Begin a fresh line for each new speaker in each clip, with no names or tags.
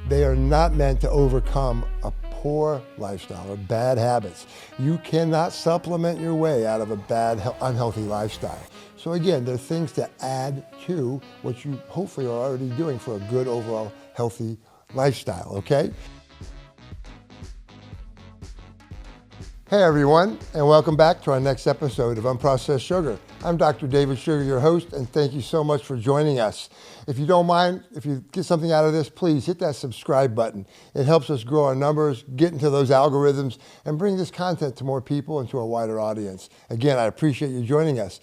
They are not meant to overcome a poor lifestyle or bad habits. You cannot supplement your way out of a bad, unhealthy lifestyle. So again, they're things to add to what you hopefully are already doing for a good overall healthy lifestyle, okay? Hey everyone, and welcome back to our next episode of Unprocessed Sugar. I'm Dr. David Sugar, your host, and thank you so much for joining us. If you don't mind, if you get something out of this, please hit that subscribe button. It helps us grow our numbers, get into those algorithms, and bring this content to more people and to a wider audience. Again, I appreciate you joining us.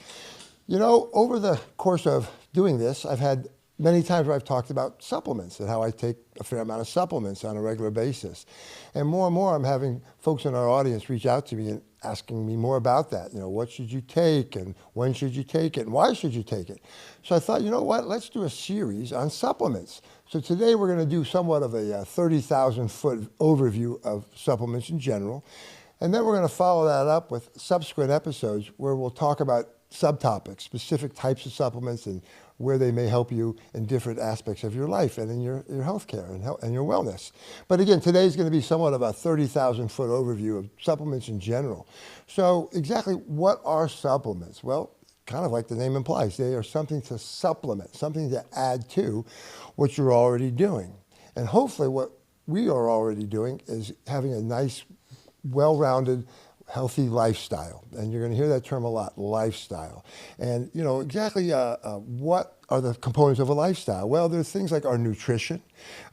You know, over the course of doing this, I've had many times where I've talked about supplements and how I take a fair amount of supplements on a regular basis. And more, I'm having folks in our audience reach out to me and asking me more about that. You know, what should you take and when should you take it and why should you take it? So I thought, you know what, let's do a series on supplements. So today we're going to do somewhat of a 30,000-foot overview of supplements in general. And then we're going to follow that up with subsequent episodes where we'll talk about subtopics, specific types of supplements and where they may help you in different aspects of your life and in your healthcare and your wellness. But again, today is going to be somewhat of a 30,000-foot overview of supplements in general. So exactly what are supplements? Well, kind of like the name implies, they are something to supplement, something to add to what you're already doing. And hopefully what we are already doing is having a nice, well-rounded, healthy lifestyle. And you're going to hear that term a lot, lifestyle. And, you know, exactly what are the components of a lifestyle? Well, there's things like our nutrition,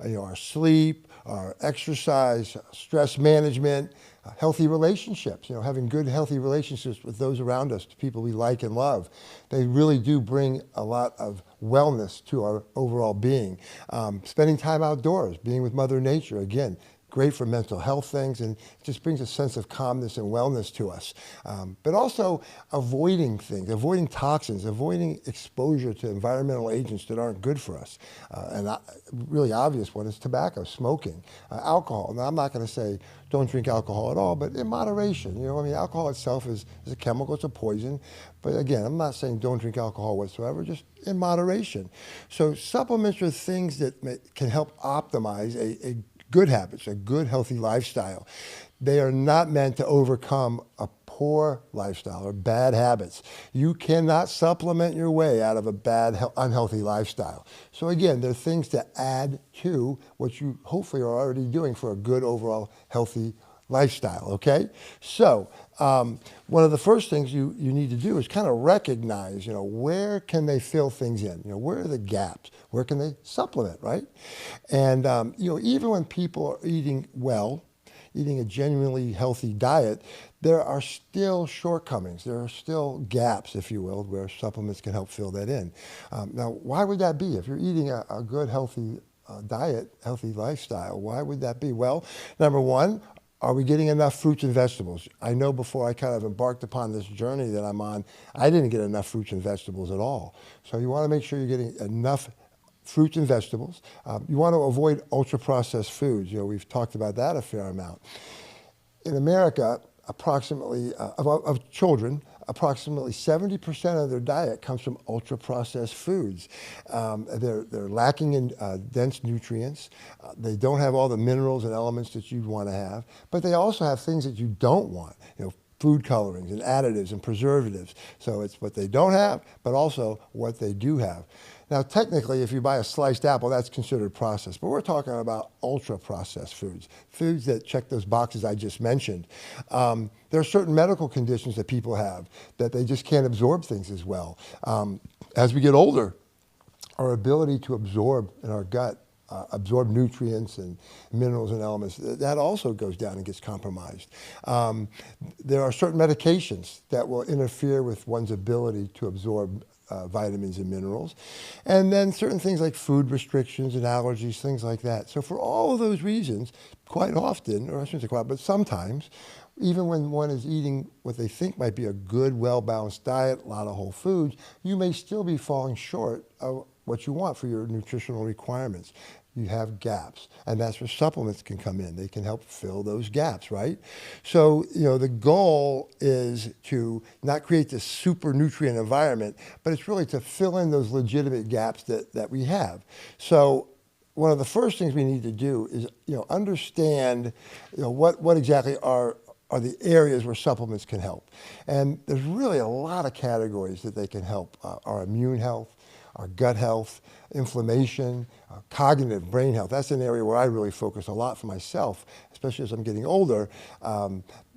our sleep, our exercise, stress management, healthy relationships, having good, healthy relationships with those around us, people we like and love. They really do bring a lot of wellness to our overall being. Spending time outdoors, being with Mother Nature, again, great for mental health things, and it just brings a sense of calmness and wellness to us. But also avoiding things, avoiding toxins, avoiding exposure to environmental agents that aren't good for us. And a really obvious one is tobacco, smoking, alcohol. Now, I'm not going to say don't drink alcohol at all, but in moderation. Alcohol itself is a chemical, it's a poison. But again, I'm not saying don't drink alcohol whatsoever, just in moderation. So supplements are things that can help optimize a good habits, a good healthy lifestyle. They are not meant to overcome a poor lifestyle or bad habits. You cannot supplement your way out of a bad, unhealthy lifestyle. So again, they're things to add to what you hopefully are already doing for a good overall healthy lifestyle, okay? So one of the first things you need to do is kind of recognize, where can they fill things in? Where are the gaps? Where can they supplement, right? And, even when people are eating well, eating a genuinely healthy diet, there are still shortcomings. There are still gaps, if you will, where supplements can help fill that in. Now, why would that be? If you're eating a good, healthy diet, healthy lifestyle, why would that be? Well, number one, are we getting enough fruits and vegetables? I know before I kind of embarked upon this journey that I'm on, I didn't get enough fruits and vegetables at all. So you want to make sure you're getting enough fruits and vegetables. You want to avoid ultra-processed foods. We've talked about that a fair amount. In America, approximately, of children, approximately 70% of their diet comes from ultra-processed foods. They're lacking in dense nutrients. They don't have all the minerals and elements that you'd want to have, but they also have things that you don't want, food colorings and additives and preservatives. So it's what they don't have, but also what they do have. Now, technically, if you buy a sliced apple, that's considered processed, but we're talking about ultra-processed foods, foods that check those boxes I just mentioned. There are certain medical conditions that people have that they just can't absorb things as well. As we get older, our ability to absorb in our gut, absorb nutrients and minerals and elements, that also goes down and gets compromised. There are certain medications that will interfere with one's ability to absorb vitamins and minerals. And then certain things like food restrictions and allergies, things like that. So for all of those reasons, quite often, or I shouldn't say quite, but sometimes, even when one is eating what they think might be a good, well-balanced diet, a lot of whole foods, you may still be falling short of what you want for your nutritional requirements. You have gaps, and that's where supplements can come in. They can help fill those gaps, right? So, the goal is to not create this super nutrient environment, but it's really to fill in those legitimate gaps that we have. So one of the first things we need to do is, understand, what exactly are the areas where supplements can help. And there's really a lot of categories that they can help. Our immune health, our gut health, inflammation, cognitive brain health. That's an area where I really focus a lot for myself, especially as I'm getting older.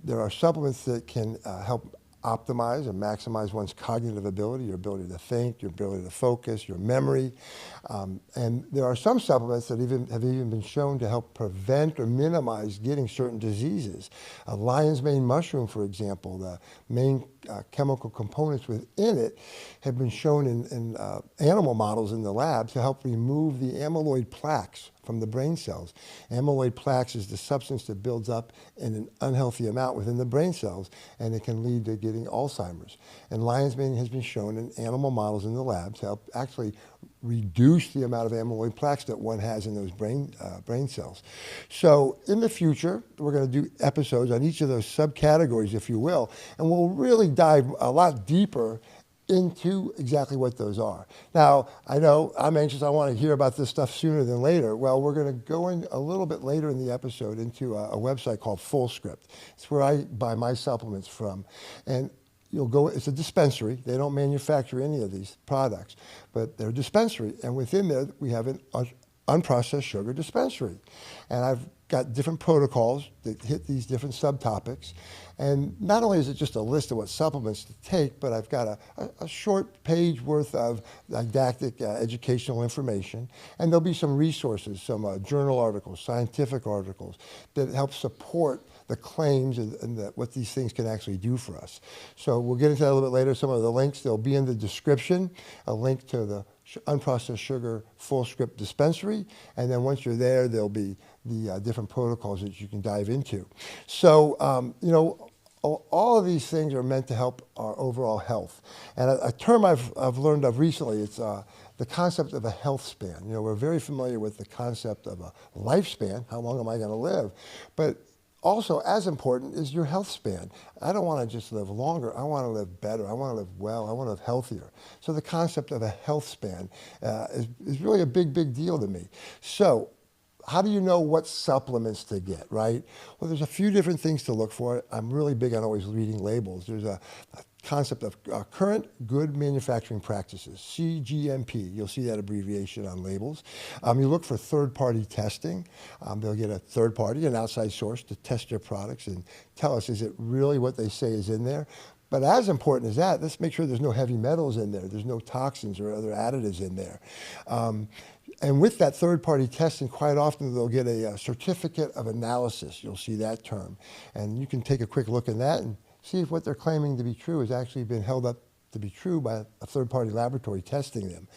There are supplements that can help optimize and maximize one's cognitive ability, your ability to think, your ability to focus, your memory. And there are some supplements that have even been shown to help prevent or minimize getting certain diseases. Lion's mane mushroom, for example, the main chemical components within it have been shown in animal models in the lab to help remove the amyloid plaques from the brain cells. Amyloid plaques is the substance that builds up in an unhealthy amount within the brain cells, and it can lead to getting Alzheimer's. And lion's mane has been shown in animal models in the lab to help actually reduce the amount of amyloid plaques that one has in those brain cells. So in the future, we're going to do episodes on each of those subcategories, if you will, and we'll really dive a lot deeper into exactly what those are. Now, I know I'm anxious. I want to hear about this stuff sooner than later. Well, we're going to go in a little bit later in the episode into a website called Fullscript. It's where I buy my supplements from. And it's a dispensary. They don't manufacture any of these products, but they're a dispensary. And within there, we have an unprocessed sugar dispensary. And I've got different protocols that hit these different subtopics. And not only is it just a list of what supplements to take, but I've got a short page worth of didactic educational information. And there'll be some resources, some journal articles, scientific articles that help support the claims and what these things can actually do for us. So we'll get into that a little bit later. Some of the links, they'll be in the description, a link to the Unprocessed Sugar Fullscript Dispensary. And then once you're there, there'll be the different protocols that you can dive into. So, all of these things are meant to help our overall health. And a term I've learned of recently, it's the concept of a health span. We're very familiar with the concept of a lifespan. How long am I going to live? But also, as important is your health span. I don't want to just live longer. I want to live better. I want to live well. I want to live healthier. So the concept of a health span is really a big, big deal to me. So how do you know what supplements to get, right? Well, there's a few different things to look for. I'm really big on always reading labels. There's a concept of current good manufacturing practices, CGMP. You'll see that abbreviation on labels. You look for third-party testing. They'll get a third party, an outside source, to test your products and tell us, is it really what they say is in there? But as important as that, let's make sure there's no heavy metals in there. There's no toxins or other additives in there. And with that third-party testing, quite often they'll get a certificate of analysis. You'll see that term. And you can take a quick look at that and see if what they're claiming to be true has actually been held up to be true by a third-party laboratory testing them.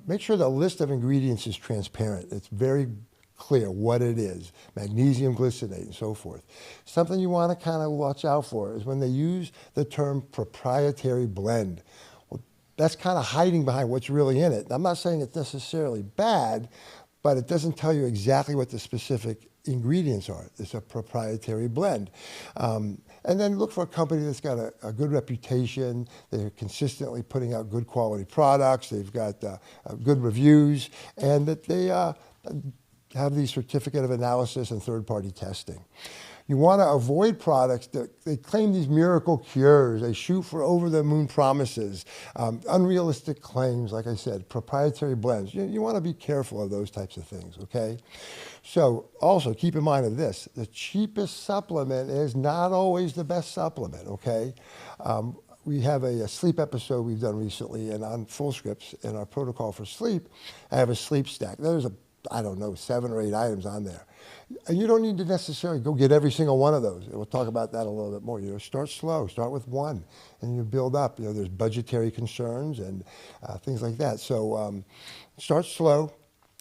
Make sure the list of ingredients is transparent. It's very clear what it is, magnesium glycinate and so forth. Something you want to kind of watch out for is when they use the term proprietary blend. Well, that's kind of hiding behind what's really in it. I'm not saying it's necessarily bad, but it doesn't tell you exactly what the specific ingredients are. It's a proprietary blend. And then look for a company that's got a good reputation. They're consistently putting out good quality products. They've got good reviews, and that they have the certificate of analysis and third-party testing. You want to avoid products that they claim these miracle cures. They shoot for over-the-moon promises, unrealistic claims, like I said, proprietary blends. You want to be careful of those types of things, okay? So also keep in mind of this, the cheapest supplement is not always the best supplement, okay? We have a sleep episode we've done recently, and on Fullscripts, in our protocol for sleep, I have a sleep stack. There's 7 or 8 items on there. And you don't need to necessarily go get every single one of those. We'll talk about that a little bit more. Start slow, start with one, and you build up. There's budgetary concerns and things like that. So start slow,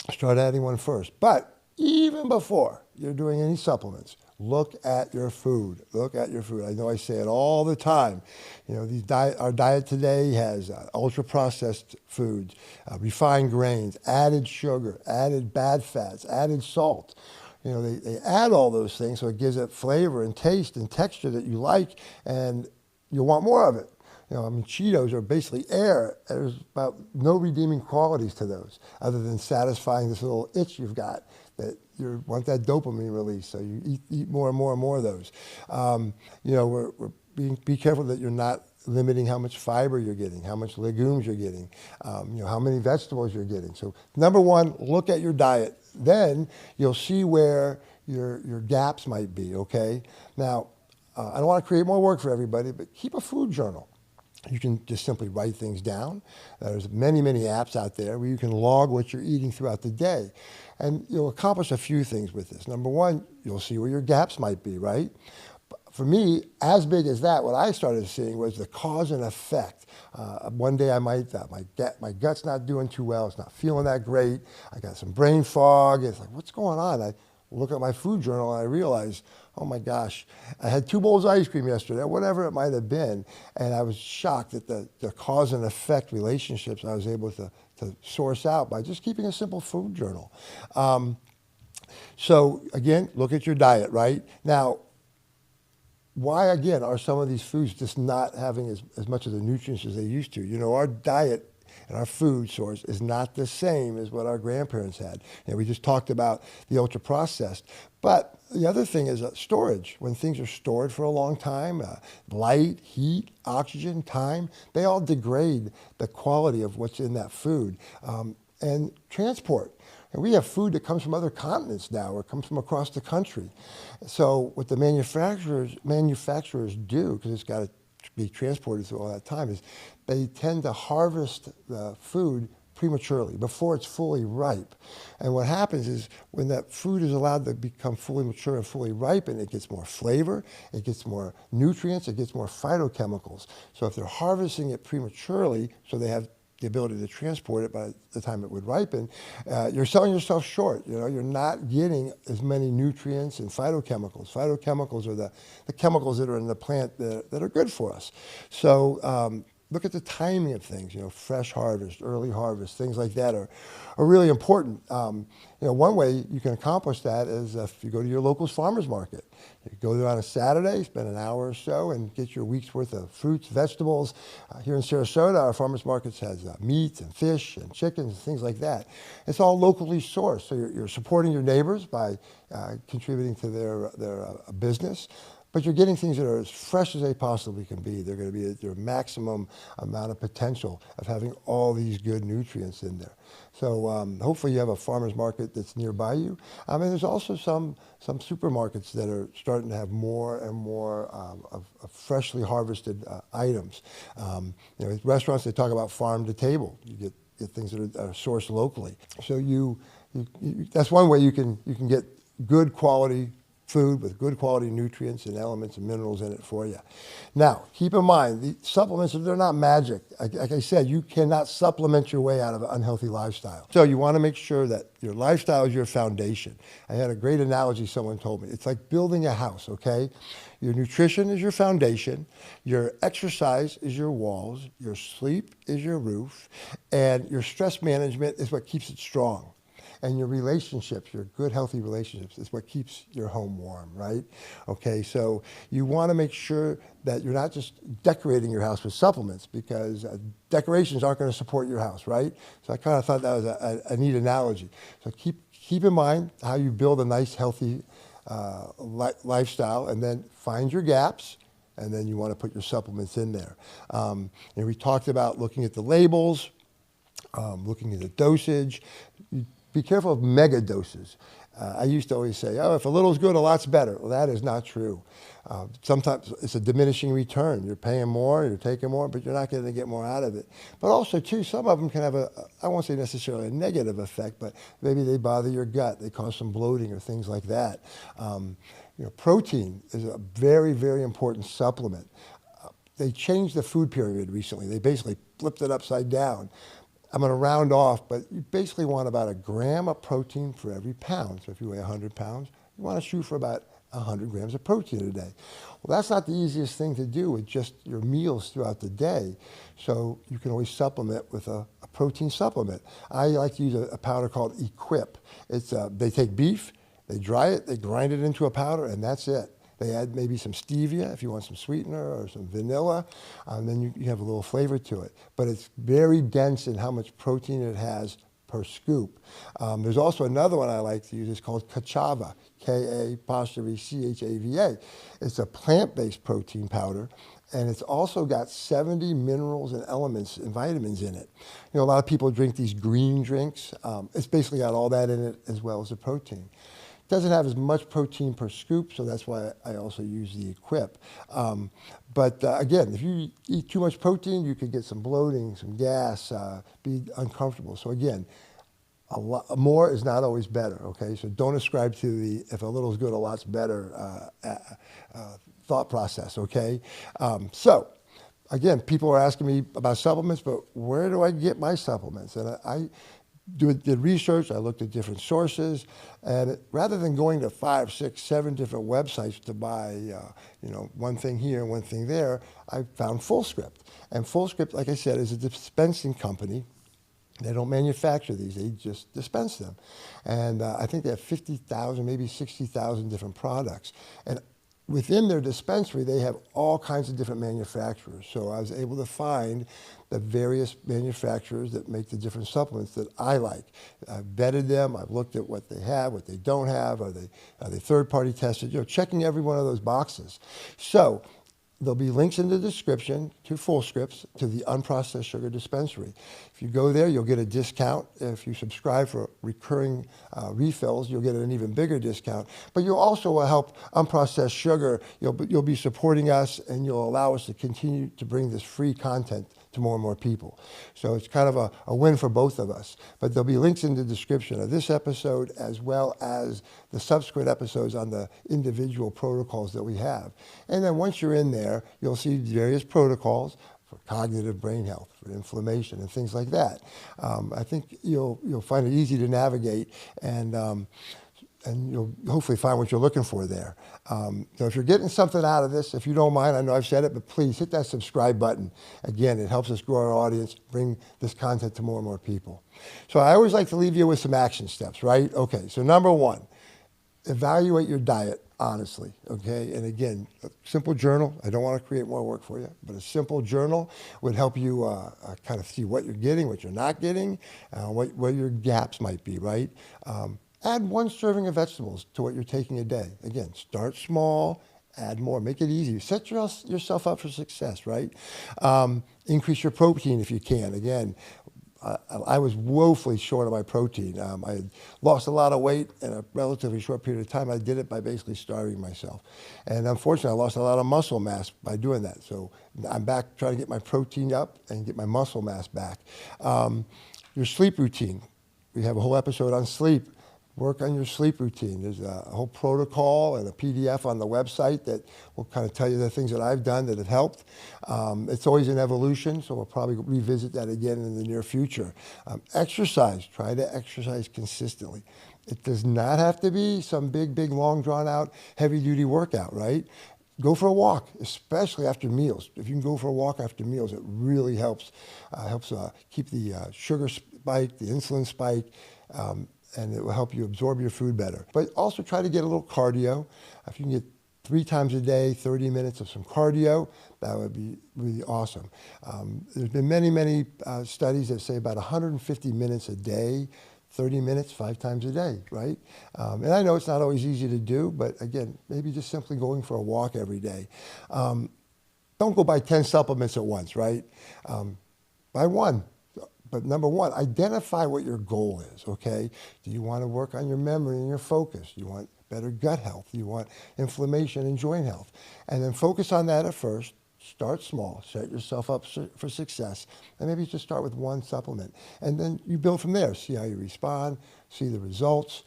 start adding one first. But even before you're doing any supplements, look at your food. Look at your food. I know I say it all the time. Our diet today has ultra-processed foods, refined grains, added sugar, added bad fats, added salt. They add all those things so it gives it flavor and taste and texture that you like, and you'll want more of it. I mean, Cheetos are basically air. There's about no redeeming qualities to those other than satisfying this little itch you've got that you want that dopamine release. So you eat more and more and more of those. Be careful that you're not limiting how much fiber you're getting, how much legumes you're getting, how many vegetables you're getting. So number one, look at your diet. Then you'll see where your gaps might be, okay? Now, I don't want to create more work for everybody, but keep a food journal. You can just simply write things down. There's many, many apps out there where you can log what you're eating throughout the day. And you'll accomplish a few things with this. Number one, you'll see where your gaps might be, right? For me, as big as that, what I started seeing was the cause and effect. One day I might, my gut's not doing too well. It's not feeling that great. I got some brain fog. It's like, what's going on? I look at my food journal and I realize, oh my gosh, I had 2 bowls of ice cream yesterday, whatever it might have been. And I was shocked at the cause and effect relationships I was able to source out by just keeping a simple food journal. So again, look at your diet, right? Now, why, again, are some of these foods just not having as much of the nutrients as they used to? Our diet and our food source is not the same as what our grandparents had. We just talked about the ultra-processed. But the other thing is storage. When things are stored for a long time, light, heat, oxygen, time, they all degrade the quality of what's in that food. And transport. And we have food that comes from other continents now, or comes from across the country. So what the manufacturers do, because it's got to be transported through all that time, is they tend to harvest the food prematurely, before it's fully ripe. And what happens is when that food is allowed to become fully mature and fully ripened, it gets more flavor, it gets more nutrients, it gets more phytochemicals. So if they're harvesting it prematurely, so they have the ability to transport it by the time it would ripen, you're selling yourself short. You're not getting as many nutrients and phytochemicals. Phytochemicals are the chemicals that are in the plant that are good for us. So look at the timing of things, fresh harvest, early harvest, things like that are really important. One way you can accomplish that is if you go to your local farmer's market. You go there on a Saturday, spend an hour or so, and get your week's worth of fruits, vegetables. Here in Sarasota, our farmers markets has meat and fish and chickens and things like that. It's all locally sourced, so you're supporting your neighbors by contributing to their business. But you're getting things that are as fresh as they possibly can be. They're going to be at their maximum amount of potential of having all these good nutrients in there. So hopefully you have a farmer's market that's nearby you. There's also some supermarkets that are starting to have more and more of freshly harvested items. Restaurants, they talk about farm to table. You get things that are sourced locally. So that's one way you can get good quality food with good quality nutrients and elements and minerals in it for you. Now, keep in mind, the supplements, they're not magic. Like I said, you cannot supplement your way out of an unhealthy lifestyle. So you want to make sure that your lifestyle is your foundation. I had a great analogy someone told me. It's like building a house, okay? Your nutrition is your foundation, your exercise is your walls, your sleep is your roof, and your stress management is what keeps it strong. And your relationships, your good, healthy relationships, is what keeps your home warm, right? Okay, so you want to make sure that you're not just decorating your house with supplements, because decorations aren't going to support your house, right? So I kind of thought that was a neat analogy. So keep in mind how you build a nice, healthy lifestyle, and then find your gaps, and then you want to put your supplements in there. We talked about looking at the labels, looking at the dosage. Be careful of mega doses. I used to always say, if a little is good, a lot's better. Well, that is not true. Sometimes it's a diminishing return. You're paying more, you're taking more, but you're not going to get more out of it. But also, too, some of them can have I won't say necessarily a negative effect, but maybe they bother your gut. They cause some bloating or things like that. Protein is a very, very important supplement. They changed the food pyramid recently. They basically flipped it upside down. I'm going to round off, but you basically want about 1 gram of protein for every pound. So if you weigh 100 pounds, you want to shoot for about 100 grams of protein a day. Well, that's not the easiest thing to do with just your meals throughout the day. So you can always supplement with a protein supplement. I like to use a powder called Equip. They take beef, they dry it, they grind it into a powder, and that's it. They add maybe some stevia if you want some sweetener or some vanilla. Then you have a little flavor to it. But it's very dense in how much protein it has per scoop. There's also another one I like to use. It's called Kachava, K-A-C-H-A-V-A. It's a plant-based protein powder, and it's also got 70 minerals and elements and vitamins in it. You know, a lot of people drink these green drinks. It's basically got all that in it as well as the protein. It doesn't have as much protein per scoop, so that's why I also use the Equip. Again, if you eat too much protein, you could get some bloating, some gas, be uncomfortable. So again, a lot more is not always better, okay? So don't ascribe to the, if a little is good, a lot's better thought process, okay? Again, people are asking me about supplements, but where do I get my supplements? And I did research, I looked at different sources, and rather than going to 5, 6, 7 different websites to buy, one thing here and one thing there, I found Fullscript. And Fullscript, like I said, is a dispensing company. They don't manufacture these, they just dispense them. And I think they have 50,000, maybe 60,000 different products. And within their dispensary, they have all kinds of different manufacturers. So I was able to find the various manufacturers that make the different supplements that I like. I've vetted them, I've looked at what they have, what they don't have, are they third-party tested, checking every one of those boxes. So there'll be links in the description to Fullscripts, to the Unprocessed Sugar Dispensary. If you go there, you'll get a discount. If you subscribe for recurring refills, you'll get an even bigger discount. But you'll also help Unprocessed Sugar. You'll be supporting us, and you'll allow us to continue to bring this free content to more and more people. So it's kind of a win for both of us. But there'll be links in the description of this episode as well as the subsequent episodes on the individual protocols that we have. And then once you're in there, you'll see various protocols for cognitive brain health, for inflammation, and things like that. I think you'll find it easy to navigate, and you'll hopefully find what you're looking for there. So if you're getting something out of this, if you don't mind, I know I've said it, but please hit that subscribe button. Again, it helps us grow our audience, bring this content to more and more people. So I always like to leave you with some action steps, right? Okay, so number 1, evaluate your diet honestly, okay? And again, a simple journal. I don't want to create more work for you, but a simple journal would help you kind of see what you're getting, what you're not getting, what your gaps might be, right? Add 1 serving of vegetables to what you're taking a day. Again, start small, add more, make it easy. Set yourself up for success, right? Increase your protein if you can. Again, I was woefully short of my protein. I had lost a lot of weight in a relatively short period of time. I did it by basically starving myself. And unfortunately, I lost a lot of muscle mass by doing that. So I'm back trying to get my protein up and get my muscle mass back. Your sleep routine. We have a whole episode on sleep. Work on your sleep routine. There's a whole protocol and a PDF on the website that will kind of tell you the things that I've done that have helped. It's always an evolution, so we'll probably revisit that again in the near future. Exercise. Try to exercise consistently. It does not have to be some big, long, drawn-out, heavy-duty workout, right? Go for a walk, especially after meals. If you can go for a walk after meals, it really helps keep the sugar spike, the insulin spike, and it will help you absorb your food better. But also try to get a little cardio. If you can get 3 times a day, 30 minutes of some cardio, that would be really awesome. There's been many studies that say about 150 minutes a day, 30 minutes, 5 times a day, right? And I know it's not always easy to do, but again, maybe just simply going for a walk every day. Don't go buy 10 supplements at once, right? Buy 1. But number 1, identify what your goal is, okay? Do you want to work on your memory and your focus? Do you want better gut health? Do you want inflammation and joint health? And then focus on that at first. Start small. Set yourself up for success. And maybe just start with 1 supplement. And then you build from there. See how you respond. See the results.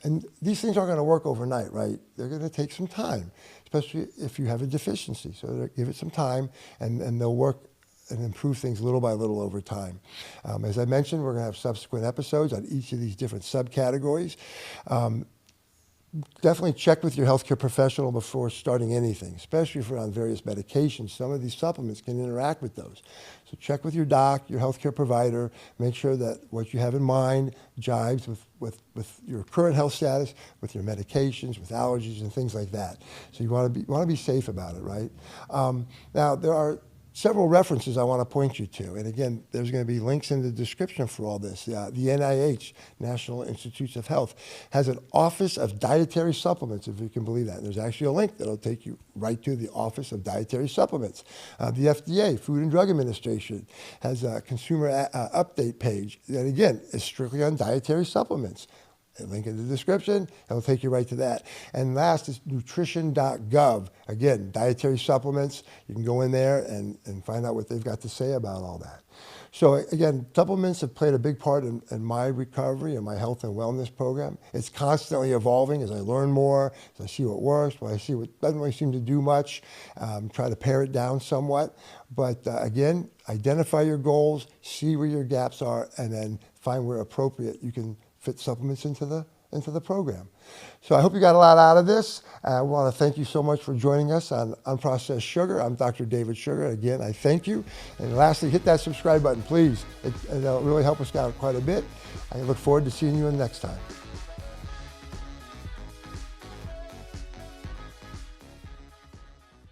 And these things aren't going to work overnight, right? They're going to take some time, especially if you have a deficiency. So give it some time, and they'll work and improve things little by little over time. As I mentioned, we're going to have subsequent episodes on each of these different subcategories. definitely check with your healthcare professional before starting anything, especially if you're on various medications. Some of these supplements can interact with those. So check with your doc, your healthcare provider, make sure that what you have in mind jives with your current health status, with your medications, with allergies and things like that. So you want to be safe about it, right? Now, there are several references I want to point you to. And again, there's going to be links in the description for all this. The NIH, National Institutes of Health, has an Office of Dietary Supplements, if you can believe that. And there's actually a link that'll take you right to the Office of Dietary Supplements. The FDA, Food and Drug Administration, has a consumer update page that, again, is strictly on dietary supplements. A link in the description, it'll take you right to that. And last is NUTRITION.GOV. Again, dietary supplements. You can go in there and find out what they've got to say about all that. So again, supplements have played a big part in my recovery and my health and wellness program. It's constantly evolving as I learn more, as I see what works, when I see what doesn't really seem to do much, try to pare it down somewhat. But again, identify your goals, see where your gaps are, and then find where appropriate you can fit supplements into the program. So I hope you got a lot out of this. I want to thank you so much for joining us on Unprocessed Sugar. I'm Dr. David Sugar. Again, I thank you. And lastly, hit that subscribe button, please. It'll really help us out quite a bit. I look forward to seeing you in the next time.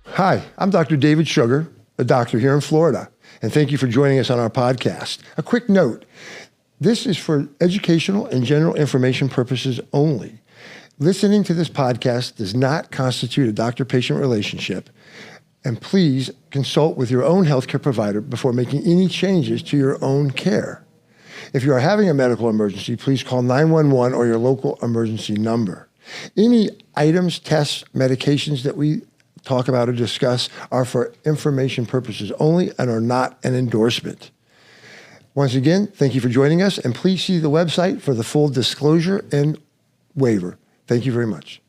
Hi, I'm Dr. David Sugar, a doctor here in Florida. And thank you for joining us on our podcast. A quick note. This is for educational and general information purposes only. Listening to this podcast does not constitute a doctor-patient relationship, and please consult with your own healthcare provider before making any changes to your own care. If you are having a medical emergency, please call 911 or your local emergency number. Any items, tests, medications that we talk about or discuss are for information purposes only and are not an endorsement. Once again, thank you for joining us, and please see the website for the full disclosure and waiver. Thank you very much.